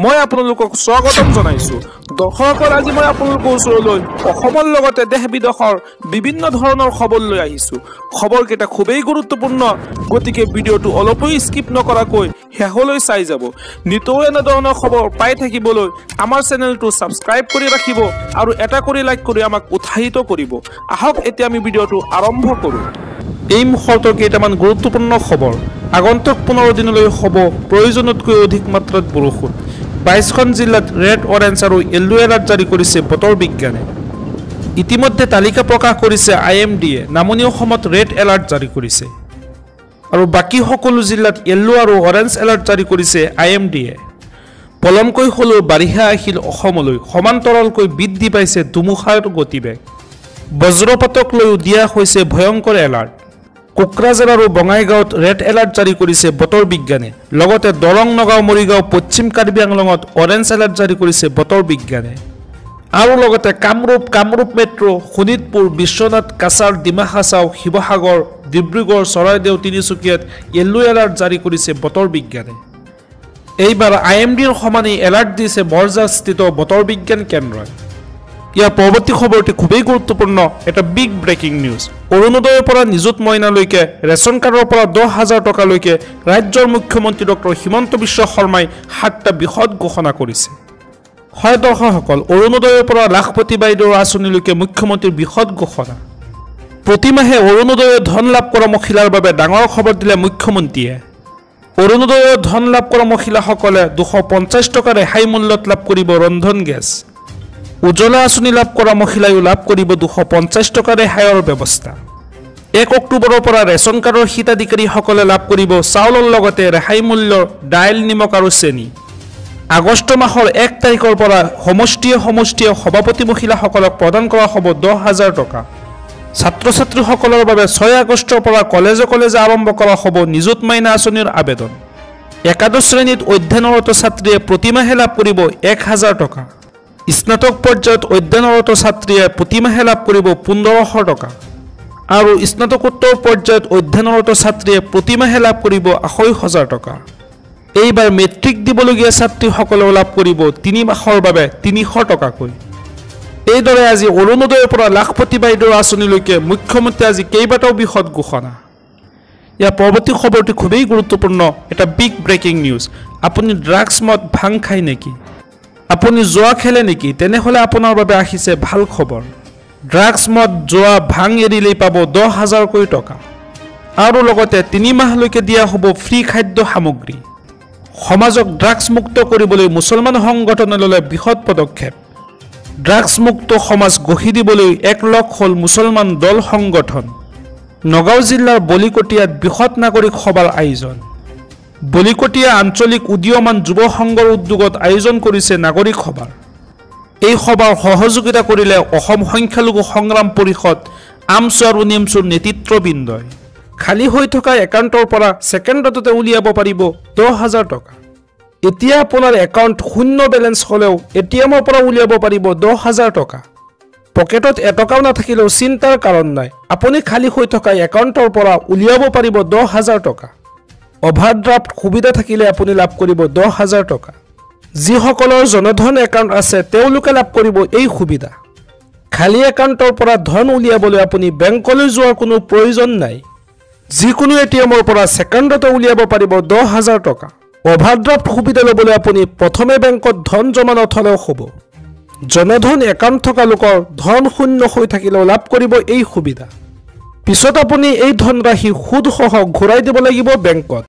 মই আপোনালোকক স্বাগতম জনাইছো। দৰ্শকৰ আজি মই আপোনালোকৰ ওচৰলৈ অসমৰ লগতে দেশ বিদেশৰ বিভিন্ন ধৰণৰ খবৰ লৈ আহিছো। খবৰকেইটা খুবেই গুৰুত্বপূৰ্ণ, গতিকে ভিডিঅ'টো অলপো স্কিপ নকৰাকৈ শেষলৈ চাই যাব। নিতৌ এনে ধৰণৰ খবৰ পাই থাকিবলৈ আমাৰ চেনেলটো ছাবস্ক্ৰাইব কৰি ৰাখিব আৰু এটা কৰি লাইক কৰি আমাক উৎসাহিত কৰিব। আহক এতিয়া আমি ভিডিঅ'টো আৰম্ভ কৰোঁ। এই মুহূৰ্তৰ কেইটামান গুৰুত্বপূৰ্ণ খবৰ। আগন্তুক 15 দিনলৈ হ'ব প্ৰয়োজনতকৈ অধিক মাত্ৰাত বৰষুণ। 22খন জিলাত ৰেড, অৰেঞ্জ আৰু য়েল্লো এলাৰ্ট জাৰি কৰিছে বতৰ বিজ্ঞানে। ইতিমধ্যে তালিকা প্ৰকাশ কৰিছে IMDয়ে। নামনি অসমত ৰেড এলাৰ্ট জাৰি কৰিছে আৰু বাকী সকলো জিলাত য়েল্লো আৰু অৰেঞ্জ এলাৰ্ট জাৰি কৰিছে IMDয়ে। পলমকৈ হ'লেও বাৰিষা আহিল অসমলৈ। সমান্তৰালকৈ বৃদ্ধি পাইছে ধুমুহাৰ গতিবেগ। বজ্ৰপাতক লৈও দিয়া হৈছে ভয়ংকৰ এলাৰ্ট। কোকৰাঝাৰ আৰু বঙাইগাঁৱত ৰেড এলাৰ্ট জাৰি কৰিছে বতৰ বিজ্ঞানে। লগতে দৰং, নগাঁও, মৰিগাঁও, পশ্চিম কাৰ্বি আংলঙত অৰেঞ্জ এলাৰ্ট জাৰি কৰিছে বতৰ বিজ্ঞানে। আৰু লগতে কামৰূপ মেট্ৰ', শোণিতপুৰ, বিশ্বনাথ, কাছাৰ, ডিমা হাছাও, শিৱসাগৰ, ডিব্ৰুগড়, চৰাইদেউ, তিনিচুকীয়াত য়েল্লো এলাৰ্ট জাৰি কৰিছে বতৰ বিজ্ঞানে। এইবাৰ IMDৰ সমানেই এলাৰ্ট দিছে বৰঝাৰস্থিত বতৰ বিজ্ঞান কেন্দ্ৰই। ইয়াৰ পৰৱৰ্তী খবৰটি খুবেই গুৰুত্বপূৰ্ণ, এটা বিগ ব্ৰেকিং নিউজ। অৰুণোদয়ৰ পৰা নিযুত মইনালৈকে, ৰেচন কাৰ্ডৰ পৰা 10,000 টকালৈকে ৰাজ্যৰ মুখ্যমন্ত্ৰী ডক্টৰ হিমন্ত বিশ্ব শৰ্মাই 7টা বৃহৎ ঘোষণা কৰিছে। হয় দৰ্শকসকল, অৰুণোদয়ৰ পৰা লাখপতি বাইদেউৰ আঁচনিলৈকে মুখ্যমন্ত্ৰীৰ বৃহৎ ঘোষণা। প্ৰতিমাহে অৰুণোদয়ৰ ধন লাভ কৰা মহিলাৰ বাবে ডাঙৰ খবৰ দিলে মুখ্যমন্ত্ৰীয়ে। অৰুণোদয়ৰ ধন লাভ কৰা মহিলাসকলে 250 টকা ৰেহাই মূল্যত লাভ কৰিব ৰন্ধন গেছ। উজ্জ্বলা আঁচনি লাভ কৰা মহিলাইও লাভ কৰিব 250 টকা ৰেহাইৰ ব্যৱস্থা। 1 অক্টোবৰৰ পৰা ৰেচন কাৰ্ডৰ হিতাধিকাৰীসকলে লাভ কৰিব চাউলৰ লগতে ৰেহাই মূল্যৰ দাইল, নিমখ আৰু চেনি। আগষ্ট মাহৰ 1 তাৰিখৰ পৰা সমষ্টিয়ে সভাপতি মহিলাসকলক প্ৰদান কৰা হ'ব 10,000 টকা। ছাত্ৰ ছাত্ৰীসকলৰ বাবে 6 আগষ্টৰ পৰা কলেজে আৰম্ভ কৰা হ'ব নিযুত মাইনা আঁচনিৰ আবেদন। একাদশ শ্ৰেণীত অধ্যয়নৰত ছাত্ৰীয়ে প্ৰতিমাহে লাভ কৰিব 1,000 টকা। স্নাতক পৰ্যায়ত অধ্যয়নৰত ছাত্ৰীয়ে প্ৰতিমাহে লাভ কৰিব 1,500 টকা আৰু স্নাতকোত্তৰ পৰ্যায়ত অধ্যয়নৰত ছাত্ৰীয়ে প্ৰতিমাহে লাভ কৰিব 2,500 টকা। এইবাৰ মেট্ৰিক দিবলগীয়া ছাত্ৰীসকলেও লাভ কৰিব 3 মাহৰ বাবে 300 টকাকৈ। এইদৰে আজি অৰুণোদয়ৰ পৰা লাখপতি বাইদেউৰ আঁচনিলৈকে মুখ্যমন্ত্ৰীয়ে আজি কেইবাটাও বৃহৎ ঘোষণা। ইয়াৰ পৰৱৰ্তী খবৰটি খুবেই গুৰুত্বপূৰ্ণ, এটা বিগ ব্ৰেকিং নিউজ। আপুনি ড্ৰাগছ, মদ, ভাং খায় নেকি? আপুনি জুৱা খেলে নেকি? তেনেহ'লে আপোনাৰ বাবে আহিছে ভাল খবৰ। ড্ৰাগছ, মদ, জুৱা, ভাং এৰিলেই পাব 10,000কৈ টকা আৰু লগতে 3 মাহলৈকে দিয়া হ'ব ফ্ৰী খাদ্য সামগ্ৰী। সমাজক ড্ৰাগছ মুক্ত কৰিবলৈ মুছলমান সংগঠনে ল'লে বৃহৎ পদক্ষেপ। ড্ৰাগছ মুক্ত সমাজ গঢ়ি দিবলৈ 1 লগ হ'ল মুছলমান দল সংগঠন। নগাঁও জিলাৰ বলিকটীয়াত বৃহৎ নাগৰিক সভাৰ আয়োজন। বলিকটীয়া আঞ্চলিক উদীয়মান যুৱ সংঘৰ উদ্যোগত আয়োজন কৰিছে নাগৰিক সভাৰ। এই সভাৰ সহযোগিতা কৰিলে অসম সংখ্যালঘু সংগ্ৰাম পৰিষদ, আমছু আৰু নিমছুৰ নেতৃত্ববৃন্দই। খালী হৈ থকা একাউণ্টৰ পৰা ছেকেণ্ডতে উলিয়াব পাৰিব 10,000 টকা। এতিয়া আপোনাৰ একাউণ্ট শূন্য বেলেঞ্চ হ'লেও ATMৰ পৰা উলিয়াব পাৰিব 10,000 টকা। পকেটত এটকাও নাথাকিলেও চিন্তাৰ কাৰণ নাই, আপুনি খালী হৈ থকা একাউণ্টৰ পৰা উলিয়াব পাৰিব 10,000 টকা। অভাৰড্ৰাফ্ট সুবিধা থাকিলে আপুনি লাভ কৰিব 10,000 টকা। যিসকলৰ জনধন একাউণ্ট আছে তেওঁলোকে লাভ কৰিব এই সুবিধা। খালী একাউণ্টৰ পৰা ধন উলিয়াবলৈ আপুনি বেংকলৈ যোৱাৰ কোনো প্ৰয়োজন নাই। যিকোনো ATMৰ পৰা ছেকেণ্ডতে উলিয়াব পাৰিব 10,000 টকা। অভাৰড্ৰাফ্ট সুবিধা ল'বলৈ আপুনি প্ৰথমে বেংকত ধন জমা নথলেও হ'ব। জনধন একাউণ্ট থকা লোকৰ ধন শূন্য হৈ থাকিলেও লাভ কৰিব এই সুবিধা। পিছত আপুনি এই ধনৰাশি সুদসহ ঘূৰাই দিব লাগিব বেংকত।